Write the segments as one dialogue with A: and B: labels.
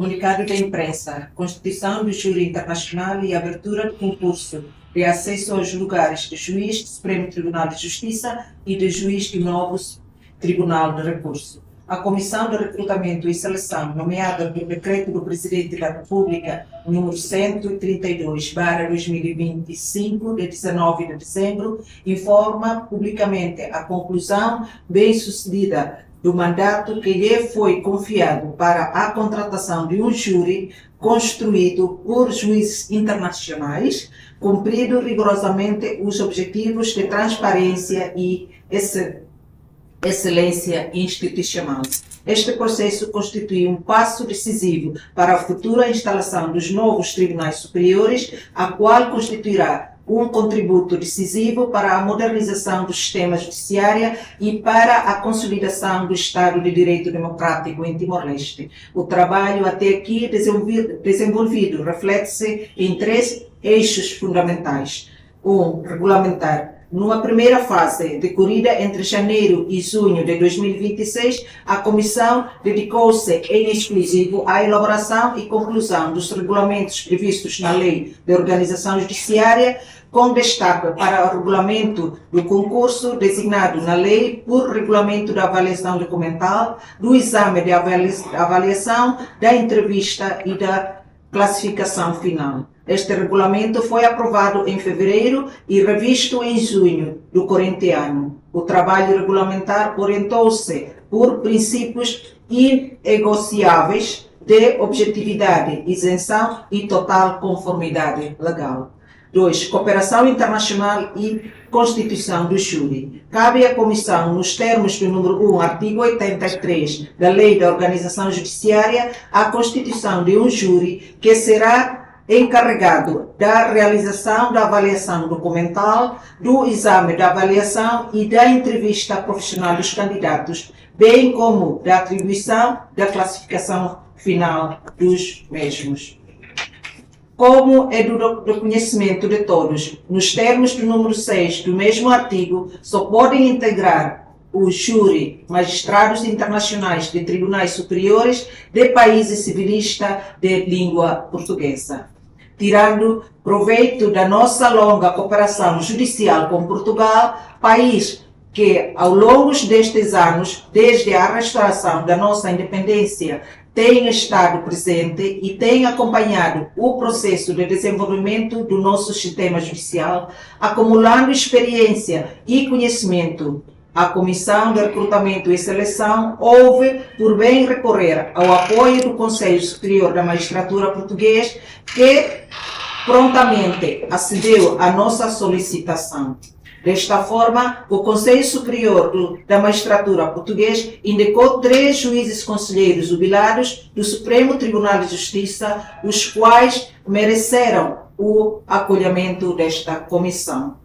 A: Comunicado da imprensa, constituição do júri internacional e abertura de concurso de acesso aos lugares de juiz do Supremo Tribunal de Justiça e de juiz do novo Tribunal de Recurso. A Comissão de Recrutamento e Seleção, nomeada por decreto do Presidente da República número 132/2025, de 19 de dezembro, informa publicamente a conclusão bem-sucedida do mandato que lhe foi confiado para a contratação de um júri construído por juízes internacionais, cumprido rigorosamente os objetivos de transparência e excelência institucional. Este processo constitui um passo decisivo para a futura instalação dos novos tribunais superiores, a qual constituirá um contributo decisivo para a modernização do sistema judiciário e para a consolidação do Estado de Direito Democrático em Timor-Leste. O trabalho até aqui desenvolvido reflete-se em 3 eixos fundamentais. 1. Regulamentar. Numa primeira fase, decorrida entre janeiro e junho de 2026, a Comissão dedicou-se em exclusivo à elaboração e conclusão dos regulamentos previstos na Lei de Organização Judiciária, com destaque para o regulamento do concurso designado na lei por regulamento da avaliação documental, do exame de avaliação, da entrevista e da classificação final. Este regulamento foi aprovado em fevereiro e revisto em junho do corrente ano. O trabalho regulamentar orientou-se por princípios inegociáveis de objetividade, isenção e total conformidade legal. 2. Cooperação internacional e constituição do júri. Cabe à Comissão, nos termos do número 1, artigo 83 da Lei da Organização Judiciária, a constituição de um júri que será encarregado da realização da avaliação documental, do exame da avaliação e da entrevista profissional dos candidatos, bem como da atribuição da classificação final dos mesmos. Como é do conhecimento de todos, nos termos do número 6 do mesmo artigo, só podem integrar o júri magistrados internacionais de tribunais superiores de países civilistas de língua portuguesa. Tirando proveito da nossa longa cooperação judicial com Portugal, país que, ao longo destes anos, desde a restauração da nossa independência, tem estado presente e tem acompanhado o processo de desenvolvimento do nosso sistema judicial, acumulando experiência e conhecimento. A Comissão de Recrutamento e Seleção houve por bem recorrer ao apoio do Conselho Superior da Magistratura Português, que prontamente acedeu à nossa solicitação. Desta forma, o Conselho Superior da Magistratura Português indicou 3 juízes conselheiros jubilados do Supremo Tribunal de Justiça, os quais mereceram o acolhimento desta comissão.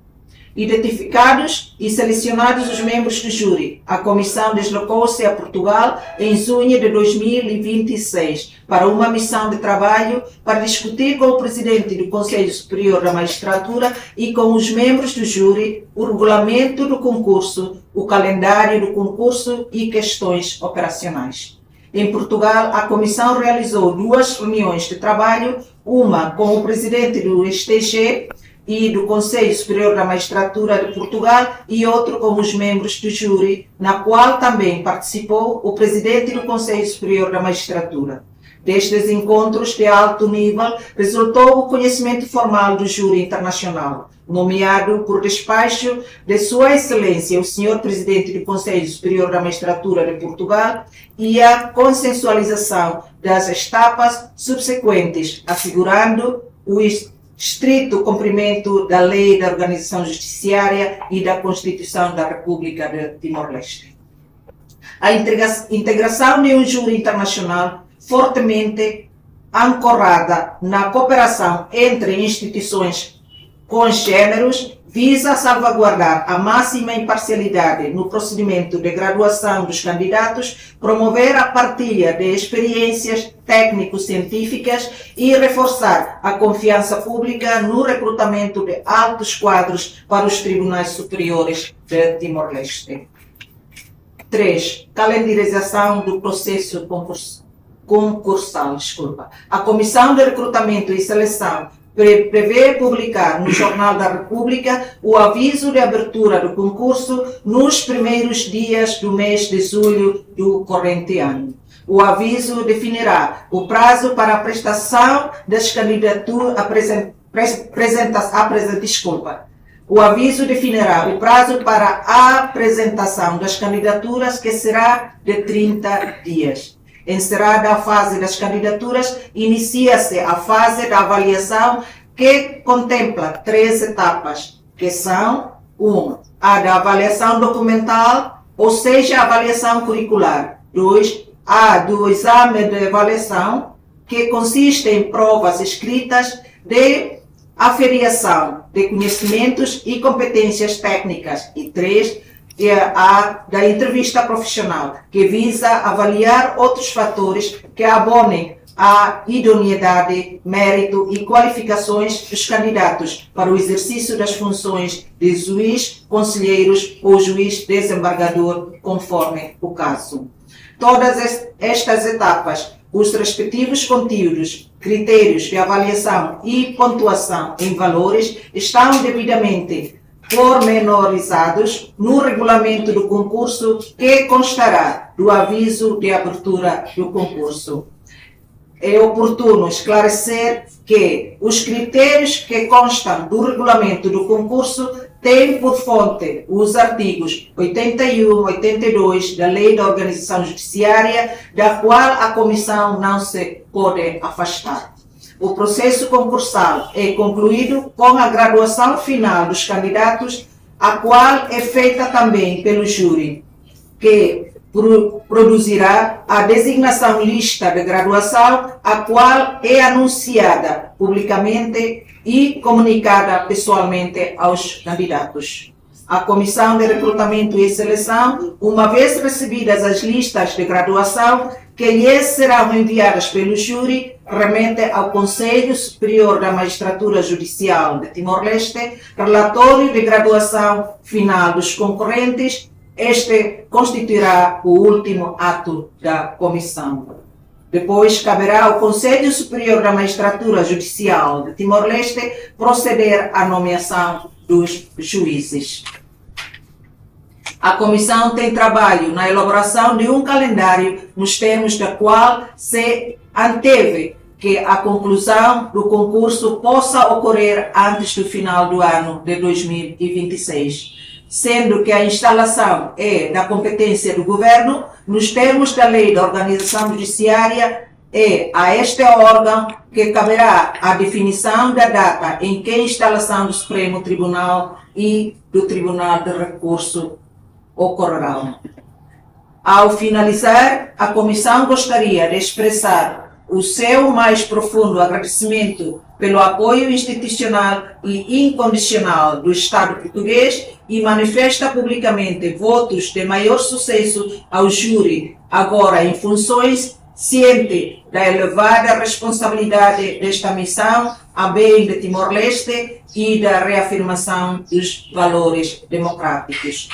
A: Identificados e selecionados os membros do júri, a comissão deslocou-se a Portugal em junho de 2026 para uma missão de trabalho para discutir com o presidente do Conselho Superior da Magistratura e com os membros do júri o regulamento do concurso, o calendário do concurso e questões operacionais. Em Portugal, a comissão realizou 2 reuniões de trabalho, uma com o presidente do STG e do Conselho Superior da Magistratura de Portugal e outro com os membros do júri, na qual também participou o presidente do Conselho Superior da Magistratura. Destes encontros de alto nível resultou o conhecimento formal do júri internacional, nomeado por despacho de Sua Excelência o Sr. Presidente do Conselho Superior da Magistratura de Portugal, e a consensualização das etapas subsequentes, assegurando o estrito cumprimento da Lei da Organização Judiciária e da Constituição da República de Timor-Leste. A integração de um júri internacional fortemente ancorada na cooperação entre instituições congêneros visa salvaguardar a máxima imparcialidade no procedimento de graduação dos candidatos, promover a partilha de experiências técnico-científicas e reforçar a confiança pública no recrutamento de altos quadros para os tribunais superiores de Timor-Leste. 3. Calendarização do processo concursal. concursal. A Comissão de Recrutamento e Seleção prevê publicar no Jornal da República o aviso de abertura do concurso nos primeiros dias do mês de julho do corrente ano. O aviso definirá o prazo para a prestação das candidaturas, O aviso definirá o prazo para a apresentação das candidaturas, que será de 30 dias. Encerrada a fase das candidaturas, inicia-se a fase da avaliação, que contempla 3 etapas, que são: 1. A da avaliação documental, ou seja, a avaliação curricular. 2. A do exame de avaliação, que consiste em provas escritas de aferição de conhecimentos e competências técnicas. E 3. A da entrevista profissional, que visa avaliar outros fatores que abonem a idoneidade, mérito e qualificações dos candidatos para o exercício das funções de juiz, conselheiros ou juiz desembargador, conforme o caso. Todas estas etapas, os respectivos conteúdos, critérios de avaliação e pontuação em valores estão devidamente pormenorizados no regulamento do concurso, que constará do aviso de abertura do concurso. É oportuno esclarecer que os critérios que constam do regulamento do concurso têm por fonte os artigos 81 e 82 da Lei da Organização Judiciária, da qual a Comissão não se pode afastar. O processo concursal é concluído com a graduação final dos candidatos, a qual é feita também pelo júri, que produzirá a designação lista de graduação, a qual é anunciada publicamente e comunicada pessoalmente aos candidatos. A Comissão de Recrutamento e Seleção, uma vez recebidas as listas de graduação, que lhes serão enviadas pelo júri, remete ao Conselho Superior da Magistratura Judicial de Timor-Leste relatório de graduação final dos concorrentes. Este constituirá o último ato da comissão. Depois, caberá ao Conselho Superior da Magistratura Judicial de Timor-Leste proceder à nomeação dos juízes. A comissão tem trabalho na elaboração de um calendário nos termos do qual se anteve que a conclusão do concurso possa ocorrer antes do final do ano de 2026, sendo que a instalação é da competência do Governo, nos termos da Lei da Organização Judiciária. É a este órgão que caberá a definição da data em que a instalação do Supremo Tribunal e do Tribunal de Recurso ocorrerão. Ao finalizar, a Comissão gostaria de expressar o seu mais profundo agradecimento pelo apoio institucional e incondicional do Estado português e manifesta publicamente votos de maior sucesso ao júri, agora em funções, ciente da elevada responsabilidade desta missão a bem de Timor-Leste e da reafirmação dos valores democráticos.